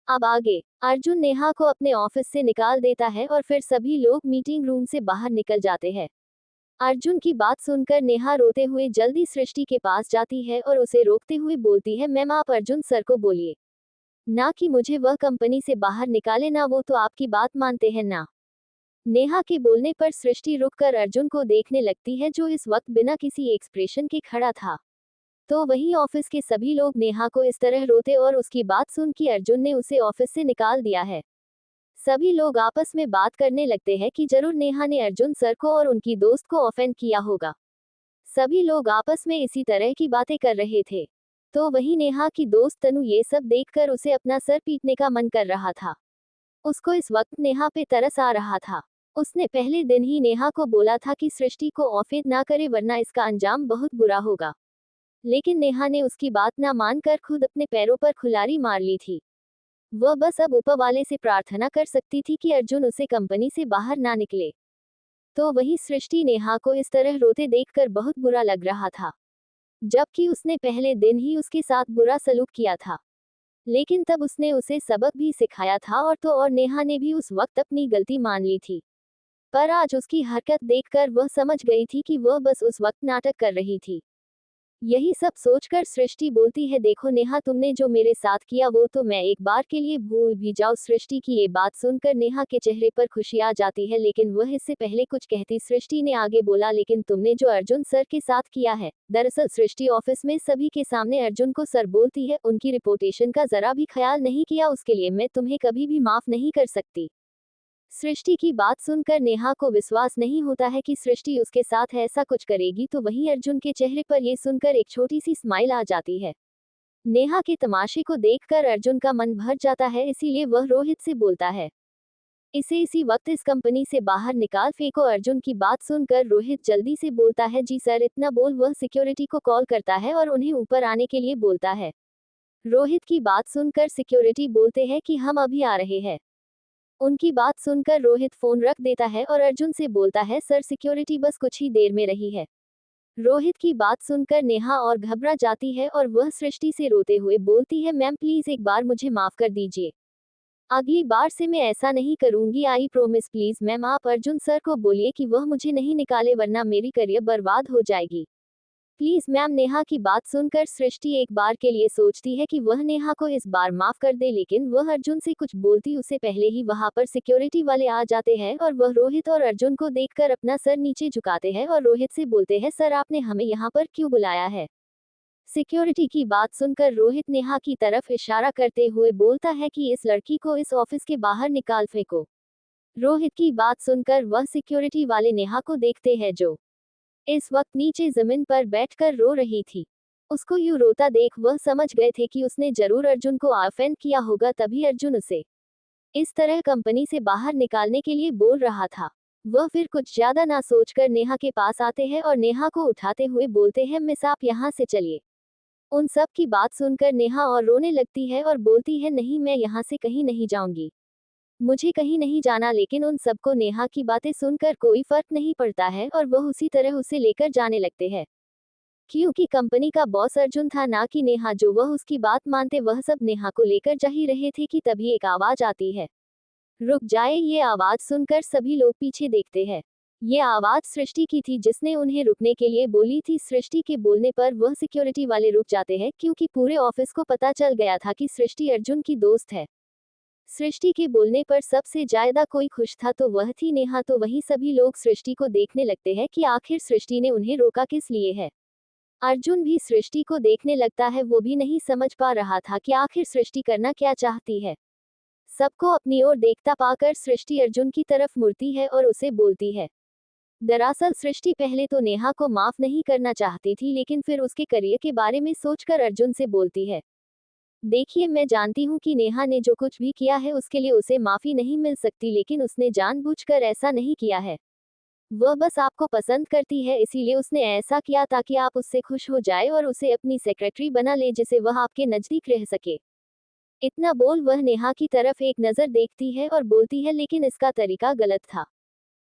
अब आगे अर्जुन नेहा को अपने ऑफिस से निकाल देता है और फिर सभी लोग मीटिंग रूम से बाहर निकल जाते हैं। अर्जुन की बात सुनकर नेहा रोते हुए जल्दी सृष्टि के पास जाती है और उसे रोकते हुए बोलती है, मैम आप अर्जुन सर को बोलिए ना कि मुझे वह कंपनी से बाहर निकाले, ना वो तो आपकी बात मानते हैं ना। नेहा के बोलने पर सृष्टि रुककर अर्जुन को देखने लगती है, जो इस वक्त बिना किसी एक्सप्रेशन के खड़ा था। तो वहीं ऑफिस के सभी लोग नेहा को इस तरह रोते और उसकी बात सुन कि अर्जुन ने उसे ऑफिस से निकाल दिया है, सभी लोग आपस में बात करने लगते हैं कि जरूर नेहा ने अर्जुन सर को और उनकी दोस्त को ऑफेंड किया होगा। सभी लोग आपस में इसी तरह की बातें कर रहे थे। तो वहीं नेहा की दोस्त तनु ये सब देखकर उसे अपना सर पीटने का मन कर रहा था। उसको इस वक्त नेहा पे तरस आ रहा था। उसने पहले दिन ही नेहा को बोला था कि सृष्टि को ऑफेंड ना करे वरना इसका अंजाम बहुत बुरा होगा, लेकिन नेहा ने उसकी बात ना मानकर खुद अपने पैरों पर खुलारी मार ली थी। वह बस अब ऊपर वाले से प्रार्थना कर सकती थी कि अर्जुन उसे कंपनी से बाहर ना निकले। तो वही सृष्टि नेहा को इस तरह रोते देखकर बहुत बुरा लग रहा था, जबकि उसने पहले दिन ही उसके साथ बुरा सलूक किया था। लेकिन तब उसने उसे सबक भी सिखाया था और नेहा ने भी उस वक्त अपनी गलती मान ली थी। पर आज उसकी हरकत देखकर वह समझ गई थी कि वह बस उस वक्त नाटक कर रही थी। यही सब सोचकर सृष्टि बोलती है, देखो नेहा तुमने जो मेरे साथ किया वो तो मैं एक बार के लिए भूल भी जाऊं। सृष्टि की ये बात सुनकर नेहा के चेहरे पर खुशी आ जाती है, लेकिन वह इससे पहले कुछ कहती सृष्टि ने आगे बोला, लेकिन तुमने जो अर्जुन सर के साथ किया है। दरअसल सृष्टि ऑफिस में सभी के सामने अर्जुन को सर बोलती है, उनकी रिपोर्टेशन का जरा भी ख्याल नहीं किया, उसके लिए मैं तुम्हें कभी भी माफ नहीं कर सकती। सृष्टि की बात सुनकर नेहा को विश्वास नहीं होता है कि सृष्टि उसके साथ ऐसा कुछ करेगी, तो वहीं अर्जुन के चेहरे पर ये सुनकर एक छोटी सी स्माइल आ जाती है। नेहा के तमाशे को देखकर अर्जुन का मन भर जाता है, इसीलिए वह रोहित से बोलता है, इसे इसी वक्त इस कंपनी से बाहर निकाल फेंको। अर्जुन की बात सुनकर रोहित जल्दी से बोलता है, जी सर। इतना बोल वह सिक्योरिटी को कॉल करता है और उन्हें ऊपर आने के लिए बोलता है। रोहित की बात सुनकर सिक्योरिटी बोलते हैं कि हम अभी आ रहे हैं। उनकी बात सुनकर रोहित फोन रख देता है और अर्जुन से बोलता है, सर सिक्योरिटी बस कुछ ही देर में रही है। रोहित की बात सुनकर नेहा और घबरा जाती है और वह सृष्टि से रोते हुए बोलती है, मैम प्लीज एक बार मुझे माफ कर दीजिए, अगली बार से मैं ऐसा नहीं करूंगी, आई प्रोमिस। प्लीज मैम आप अर्जुन सर को बोलिए कि वह मुझे नहीं निकाले वरना मेरी करियर बर्बाद हो जाएगी, प्लीज मैम। नेहा की बात सुनकर सृष्टि एक बार के लिए सोचती है कि वह नेहा को इस बार माफ कर दे, लेकिन वह अर्जुन से कुछ बोलती उससे पहले ही वहां पर सिक्योरिटी वाले आ जाते हैं और वह रोहित और अर्जुन को देखकर अपना सर नीचे झुकाते हैं और रोहित से बोलते हैं, सर आपने हमें यहाँ पर क्यों बुलाया है। सिक्योरिटी की बात सुनकर रोहित नेहा की तरफ इशारा करते हुए बोलता है कि इस लड़की को इस ऑफिस के बाहर निकाल फेंको। रोहित की बात सुनकर वह सिक्योरिटी वाले नेहा को देखते हैं, जो इस वक्त नीचे जमीन पर बैठकर रो रही थी। उसको यूं रोता देख वह समझ गए थे कि उसने जरूर अर्जुन को ऑफेंड किया होगा, तभी अर्जुन उसे इस तरह कंपनी से बाहर निकालने के लिए बोल रहा था। वह फिर कुछ ज्यादा ना सोचकर नेहा के पास आते हैं और नेहा को उठाते हुए बोलते हैं, मिस आप यहाँ से चलिए। उन सब की बात सुनकर नेहा और रोने लगती है और बोलती है, नहीं मैं यहाँ से कहीं नहीं जाऊंगी, मुझे कहीं नहीं जाना। लेकिन उन सबको नेहा की बातें सुनकर कोई फर्क नहीं पड़ता है और वह उसी तरह उसे लेकर जाने लगते हैं, क्योंकि कंपनी का बॉस अर्जुन था ना कि नेहा, जो वह उसकी बात मानते। वह सब नेहा को लेकर जा ही रहे थे कि तभी एक आवाज आती है, रुक जाए। ये आवाज सुनकर सभी लोग पीछे देखते हैं। ये आवाज सृष्टि की थी, जिसने उन्हें रुकने के लिए बोली थी। सृष्टि के बोलने पर वह सिक्योरिटी वाले रुक जाते हैं, क्योंकि पूरे ऑफिस को पता चल गया था कि सृष्टि अर्जुन की दोस्त है। सृष्टि के बोलने पर सबसे ज्यादा कोई खुश था तो वह थी नेहा। तो वहीं सभी लोग सृष्टि को देखने लगते हैं कि आखिर सृष्टि ने उन्हें रोका किस लिए है। अर्जुन भी सृष्टि को देखने लगता है, वो भी नहीं समझ पा रहा था कि आखिर सृष्टि करना क्या चाहती है। सबको अपनी ओर देखता पाकर सृष्टि अर्जुन की तरफ मुड़ती है और उसे बोलती है, दरअसल सृष्टि पहले तो नेहा को माफ नहीं करना चाहती थी, लेकिन फिर उसके करियर के बारे में सोचकर अर्जुन से बोलती है, देखिए मैं जानती हूँ कि नेहा ने जो कुछ भी किया है उसके लिए उसे माफी नहीं मिल सकती, लेकिन उसने जानबूझकर ऐसा नहीं किया है। वह बस आपको पसंद करती है, इसीलिए उसने ऐसा किया ताकि आप उससे खुश हो जाए और उसे अपनी सेक्रेटरी बना ले, जिसे वह आपके नजदीक रह सके। इतना बोल वह नेहा की तरफ एक नजर देखती है और बोलती है, लेकिन इसका तरीका गलत था।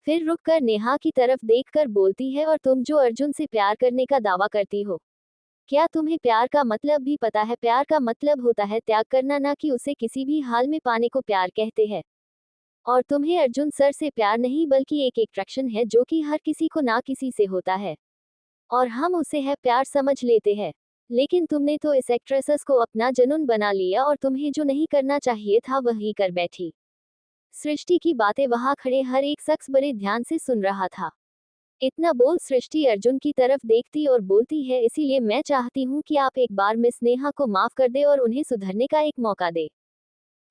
फिर रुककर नेहा की तरफ देखकर बोलती है, और तुम जो अर्जुन से प्यार करने का दावा करती हो, क्या तुम्हें प्यार का मतलब भी पता है? प्यार का मतलब होता है त्याग करना, ना कि उसे किसी भी हाल में पाने को प्यार कहते हैं। और तुम्हें अर्जुन सर से प्यार नहीं बल्कि एक अट्रैक्शन है जो कि हर किसी को ना किसी से होता है। और हम उसे है प्यार समझ लेते हैं। लेकिन तुमने तो इस एक्ट्रेसेस को अपना जुनून बना लिया और तुम्हें जो नहीं करना चाहिए था वही कर बैठी। सृष्टि की बातें वहां खड़े हर एक शख्स बड़े ध्यान से सुन रहा था। इतना बोल सृष्टि अर्जुन की तरफ देखती और बोलती है, इसीलिए मैं चाहती हूँ कि आप एक बार मिस नेहा को माफ कर दे और उन्हें सुधरने का एक मौका दे।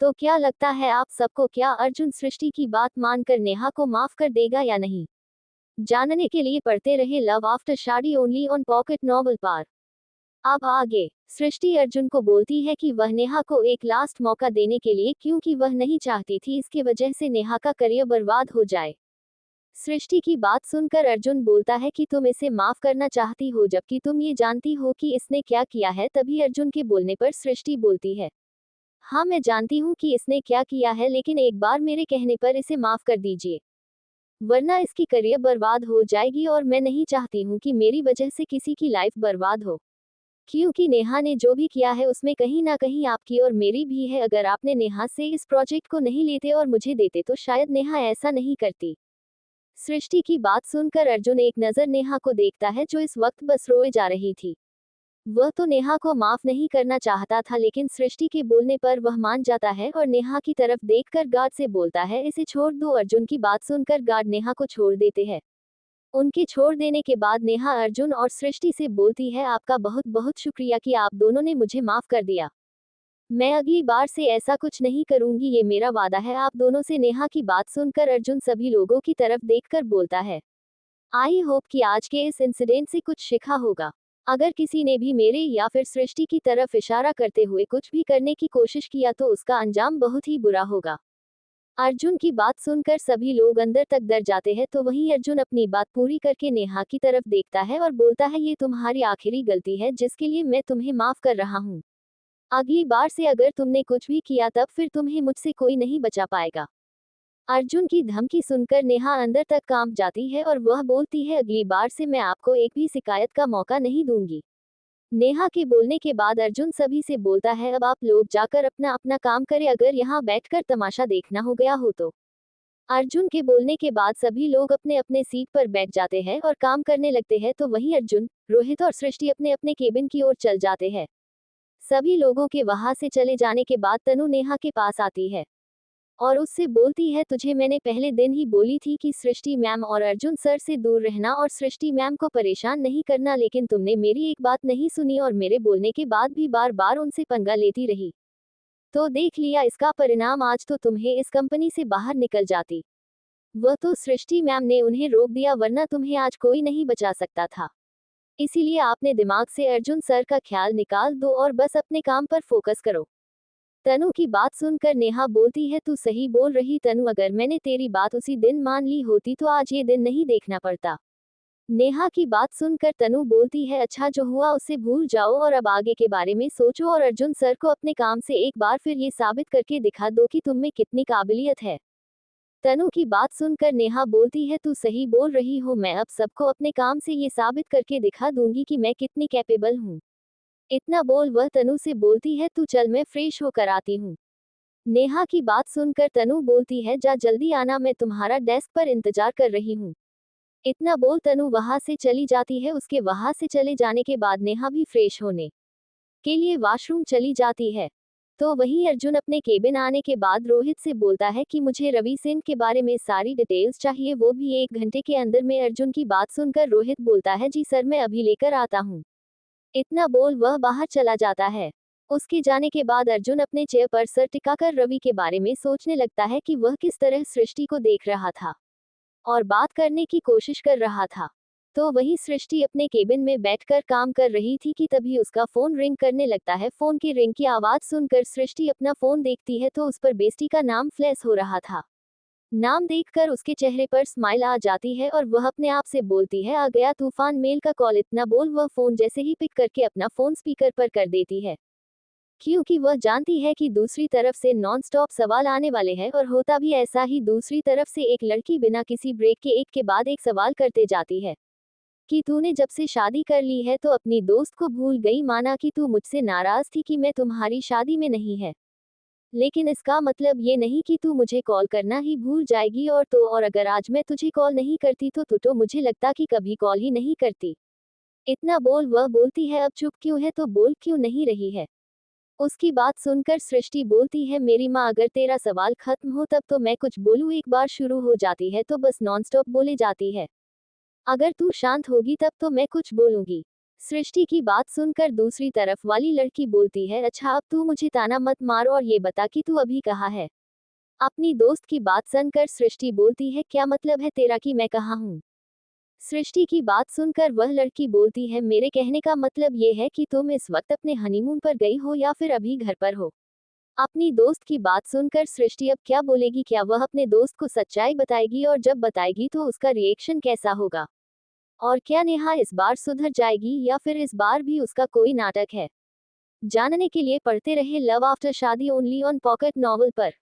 तो क्या लगता है आप सबको, क्या अर्जुन सृष्टि की बात मानकर नेहा को माफ कर देगा या नहीं? जानने के लिए पढ़ते रहे लव आफ्टर शादी ओनली ऑन पॉकेट नॉवल पार। अब आगे सृष्टि अर्जुन को बोलती है कि वह नेहा को एक लास्ट मौका देने के लिए, क्योंकि वह नहीं चाहती थी इसकी वजह से नेहा का करियर बर्बाद हो जाए। सृष्टि की बात सुनकर अर्जुन बोलता है कि तुम इसे माफ करना चाहती हो जबकि तुम ये जानती हो कि इसने क्या किया है। तभी अर्जुन के बोलने पर सृष्टि बोलती है, हाँ मैं जानती हूँ कि इसने क्या किया है, लेकिन एक बार मेरे कहने पर इसे माफ कर दीजिए, वरना इसकी करियर बर्बाद हो जाएगी और मैं नहीं चाहती हूँ कि मेरी वजह से किसी की लाइफ बर्बाद हो। क्योंकि नेहा ने जो भी किया है उसमें कहीं ना कहीं आपकी और मेरी भी है। अगर आपने नेहा से इस प्रोजेक्ट को नहीं लेते और मुझे देते तो शायद नेहा ऐसा नहीं करती। सृष्टि की बात सुनकर अर्जुन एक नजर नेहा को देखता है जो इस वक्त बस रोए जा रही थी। वह तो नेहा को माफ नहीं करना चाहता था, लेकिन सृष्टि के बोलने पर वह मान जाता है और नेहा की तरफ देखकर गार्ड से बोलता है, इसे छोड़ दो। अर्जुन की बात सुनकर गार्ड नेहा को छोड़ देते हैं। उनके छोड़ देने के बाद नेहा अर्जुन और सृष्टि से बोलती है, आपका बहुत बहुत शुक्रिया कि आप दोनों ने मुझे माफ कर दिया। मैं अगली बार से ऐसा कुछ नहीं करूंगी, ये मेरा वादा है आप दोनों से। नेहा की बात सुनकर अर्जुन सभी लोगों की तरफ देखकर बोलता है, आई होप कि आज के इस इंसिडेंट से कुछ सीखा होगा। अगर किसी ने भी मेरे या फिर सृष्टि की तरफ इशारा करते हुए कुछ भी करने की कोशिश किया तो उसका अंजाम बहुत ही बुरा होगा। अर्जुन की बात सुनकर सभी लोग अंदर तक डर जाते हैं, तो वहीं अर्जुन अपनी बात पूरी करके नेहा की तरफ देखता है और बोलता है, ये तुम्हारी आखिरी गलती है जिसके लिए मैं तुम्हें माफ कर रहा हूँ। अगली बार से अगर तुमने कुछ भी किया तब फिर तुम्हें मुझसे कोई नहीं बचा पाएगा। अर्जुन की धमकी सुनकर नेहा अंदर तक कांप जाती है और वह बोलती है, अगली बार से मैं आपको एक भी शिकायत का मौका नहीं दूंगी। नेहा के बोलने के बाद अर्जुन सभी से बोलता है, अब आप लोग जाकर अपना अपना काम करें, अगर यहाँ बैठकर तमाशा देखना हो गया हो तो। अर्जुन के बोलने के बाद सभी लोग अपने अपने सीट पर बैठ जाते हैं और काम करने लगते हैं, तो वहीं अर्जुन, रोहित और सृष्टि अपने अपने केबिन की ओर चल जाते हैं। सभी लोगों के वहां से चले जाने के बाद तनु नेहा के पास आती है और उससे बोलती है, तुझे मैंने पहले दिन ही बोली थी कि सृष्टि मैम और अर्जुन सर से दूर रहना और सृष्टि मैम को परेशान नहीं करना, लेकिन तुमने मेरी एक बात नहीं सुनी और मेरे बोलने के बाद भी बार बार उनसे पंगा लेती रही। तो देख लिया इसका परिणाम, आज तो तुम्हें इस कंपनी से बाहर निकल जाती। वह तो सृष्टि मैम ने उन्हें रोक दिया, वरना तुम्हें आज कोई नहीं बचा सकता था। इसीलिए आपने दिमाग से अर्जुन सर का ख्याल निकाल दो और बस अपने काम पर फोकस करो। तनु की बात सुनकर नेहा बोलती है, तू सही बोल रही तनु, अगर मैंने तेरी बात उसी दिन मान ली होती तो आज ये दिन नहीं देखना पड़ता। नेहा की बात सुनकर तनु बोलती है, अच्छा जो हुआ उसे भूल जाओ और अब आगे के बारे में सोचो और अर्जुन सर को अपने काम से एक बार फिर ये साबित करके दिखा दो कि तुम में कितनी काबिलियत है। तनु की बात सुनकर नेहा बोलती है, तू सही बोल रही हो, मैं अब सबको अपने काम से ये साबित करके दिखा दूंगी कि मैं कितनी कैपेबल हूँ। इतना बोल वह तनु से बोलती है, तू चल मैं फ्रेश होकर आती हूँ। नेहा की बात सुनकर तनु बोलती है, जा जल्दी आना, मैं तुम्हारा डेस्क पर इंतजार कर रही हूँ। इतना बोल तनु वहां से चली जाती है। उसके वहां से चले जाने के बाद नेहा भी फ्रेश होने के लिए वॉशरूम चली जाती है। तो वहीं अर्जुन अपने केबिन आने के बाद रोहित से बोलता है कि मुझे रवि सिंह के बारे में सारी डिटेल्स चाहिए, वो भी 1 घंटे के अंदर में। अर्जुन की बात सुनकर रोहित बोलता है, जी सर मैं अभी लेकर आता हूँ। इतना बोल वह बाहर चला जाता है। उसके जाने के बाद अर्जुन अपने चेयर पर सर टिकाकर रवि के बारे में सोचने लगता है कि वह किस तरह सृष्टि को देख रहा था और बात करने की कोशिश कर रहा था। तो वही सृष्टि अपने केबिन में बैठकर काम कर रही थी कि तभी उसका फोन रिंग करने लगता है। फोन की रिंग की आवाज सुनकर सृष्टि अपना फोन देखती है तो उस पर बेस्टी का नाम फ्लैश हो रहा था। नाम देखकर उसके चेहरे पर स्माइल आ जाती है और वह अपने आप से बोलती है, आ गया तूफान मेल का कॉल। इतना बोल वह फोन जैसे ही पिक करके अपना फोन स्पीकर पर कर देती है, क्योंकि वह जानती है कि दूसरी तरफ से नॉन स्टॉप सवाल आने वाले हैं। और होता भी ऐसा ही, दूसरी तरफ से एक लड़की बिना किसी ब्रेक के एक के बाद एक सवाल करते जाती है। कि तूने जब से शादी कर ली है तो अपनी दोस्त को भूल गई, माना कि तू मुझसे नाराज थी कि मैं तुम्हारी शादी में नहीं है। लेकिन इसका मतलब ये नहीं कि तू मुझे कॉल करना ही भूल जाएगी, और अगर आज मैं तुझे कॉल नहीं करती तो तू तो मुझे लगता कि कभी कॉल ही नहीं करती। इतना बोल वह बोलती है, अब चुप क्यों है, तो बोल क्यों नहीं रही है। उसकी बात सुनकर सृष्टि बोलती है, मेरी माँ अगर तेरा सवाल खत्म हो तब तो मैं कुछ बोलूँ, एक बार शुरू हो जाती है तो बस नॉनस्टॉप बोले जाती है। अगर तू शांत होगी तब तो मैं कुछ बोलूंगी। सृष्टि की बात सुनकर दूसरी तरफ वाली लड़की बोलती है, अच्छा अब तू मुझे ताना मत मार और ये बता कि तू अभी कहाँ है। अपनी दोस्त की बात सुनकर सृष्टि बोलती है, क्या मतलब है तेरा कि मैं कहाँ हूँ। सृष्टि की बात सुनकर वह लड़की बोलती है, मेरे कहने का मतलब ये है कि तुम इस वक्त अपने हनीमून पर गई हो या फिर अभी घर पर हो। अपनी दोस्त की बात सुनकर सृष्टि अब क्या बोलेगी, क्या वह अपने दोस्त को सच्चाई बताएगी, और जब बताएगी तो उसका रिएक्शन कैसा होगा। और क्या नेहा इस बार सुधर जाएगी या फिर इस बार भी उसका कोई नाटक है। जानने के लिए पढ़ते रहे लव आफ्टर शादी ओनली ऑन पॉकेट नॉवल पर।